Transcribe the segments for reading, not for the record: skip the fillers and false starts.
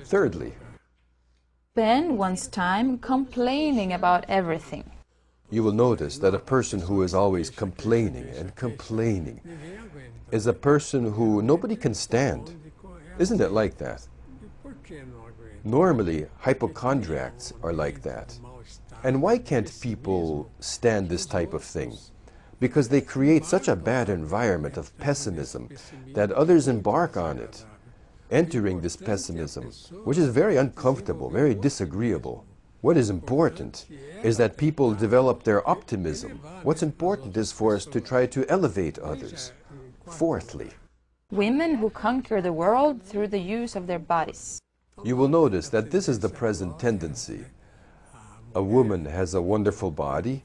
Thirdly, spend one's time complaining about everything. you will notice that a person who is always complaining and complaining is a person who nobody can stand. Isn't it like that? Normally, hypochondriacs are like that. And why can't people stand this type of thing? Because they create such a bad environment of pessimism that others embark on it, entering this pessimism, which is very uncomfortable, very disagreeable. What is important is that people develop their optimism. What's important is for us to try to elevate others. Fourthly, Women who conquer the world through the use of their bodies. you will notice that this is the present tendency. A woman has a wonderful body,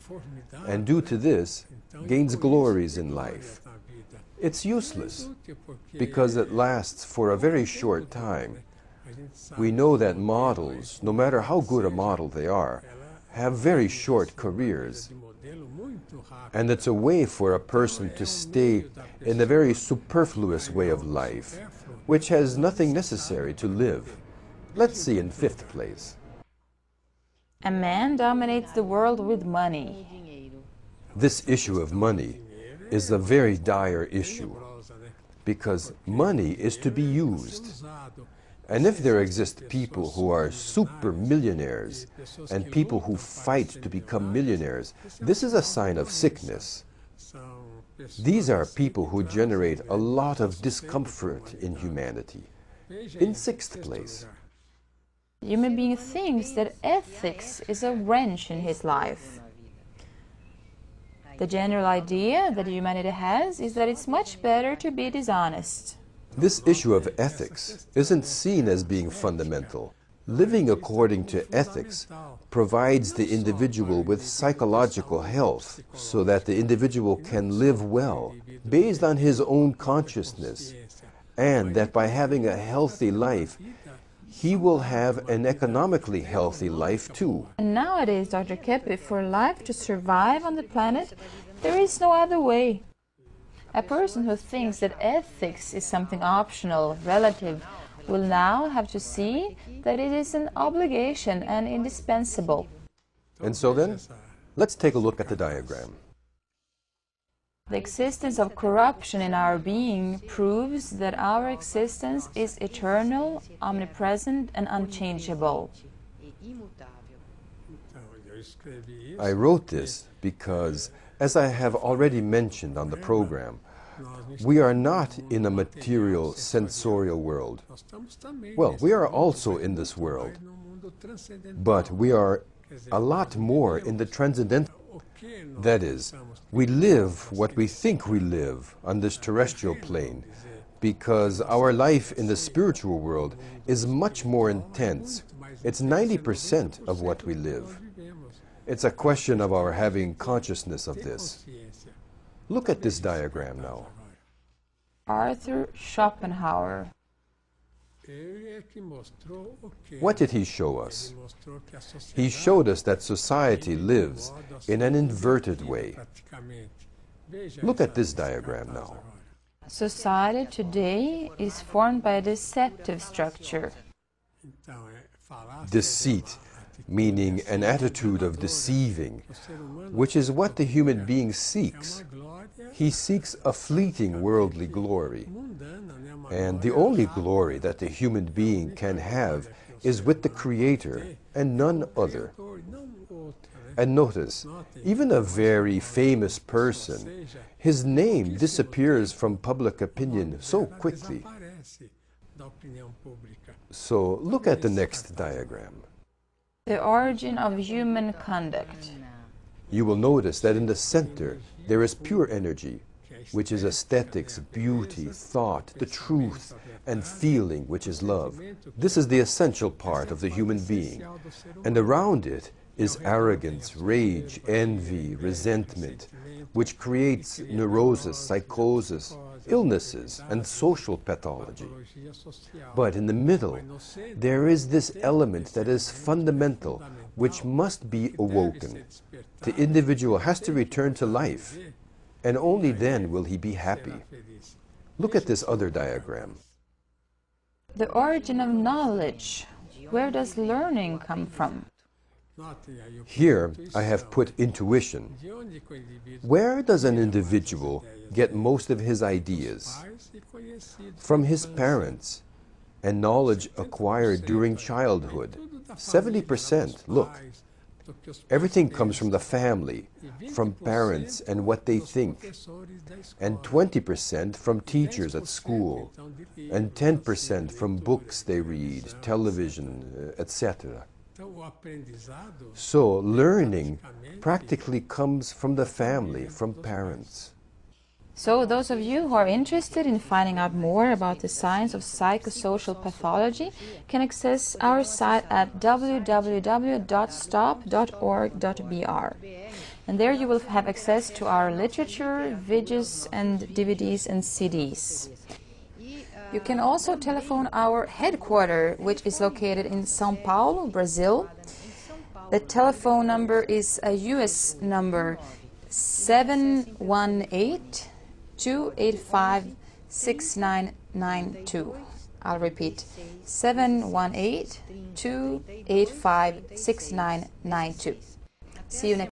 and due to this, gains glories in life. It's useless, because it lasts for a very short time. We know that models, no matter how good a model they are, have very short careers. And it's a way for a person to stay in a very superfluous way of life, which has nothing necessary to live. Let's see in fifth place. A man dominates the world with money. This issue of money is a very dire issue, because money is to be used. And if there exist people who are super millionaires and people who fight to become millionaires, this is a sign of sickness. These are people who generate a lot of discomfort in humanity. In sixth place, Human being thinks that ethics is a wrench in his life. The general idea that humanity has is that it's much better to be dishonest. this issue of ethics isn't seen as being fundamental. Living according to ethics provides the individual with psychological health so that the individual can live well based on his own consciousness, and that by having a healthy life, he will have an economically healthy life too. And nowadays, Dr. Keppe, for life to survive on the planet, there is no other way. A person who thinks that ethics is something optional, relative, will now have to see that it is an obligation and indispensable. And so then, let's take a look at the diagram. The existence of corruption in our being proves that our existence is eternal, omnipresent, and unchangeable. I wrote this because, as I have already mentioned on the program, we are not in a material, sensorial world. Well, we are also in this world, but we are a lot more in the transcendental. That is, we live what we think we live on this terrestrial plane, because our life in the spiritual world is much more intense. It's 90% of what we live. It's a question of our having consciousness of this. Look at this diagram now. Arthur Schopenhauer. What did he show us? He showed us that society lives in an inverted way. Look at this diagram now. Society today is formed by a deceptive structure. Deceit, meaning an attitude of deceiving, which is what the human being seeks. He seeks a fleeting worldly glory. And the only glory that the human being can have is with the Creator and none other. And notice, even a very famous person, his name disappears from public opinion so quickly. So look at the next diagram. The origin of human conduct. You will notice that in the center there is pure energy, which is aesthetics, beauty, thought, the truth, and feeling, which is love. This is the essential part of the human being. And around it is arrogance, rage, envy, resentment, which creates neurosis, psychosis, illnesses, and social pathology. But in the middle, there is this element that is fundamental, which must be awoken. The individual has to return to life, and only then will he be happy. Look at this other diagram. The origin of knowledge. Where does learning come from? Here I have put intuition. Where does an individual get most of his ideas? From his parents and knowledge acquired during childhood. 70%, look. Everything comes from the family, from parents and what they think, and 20% from teachers at school, and 10% from books they read, television, etc. So learning practically comes from the family, from parents. So those of you who are interested in finding out more about the science of psychosocial pathology can access our site at www.stop.org.br. And there you will have access to our literature, videos and DVDs and CDs. You can also telephone our headquarters, which is located in São Paulo, Brazil. The telephone number is a US number 718-285-6992. I'll repeat, 718-285-6992. See you next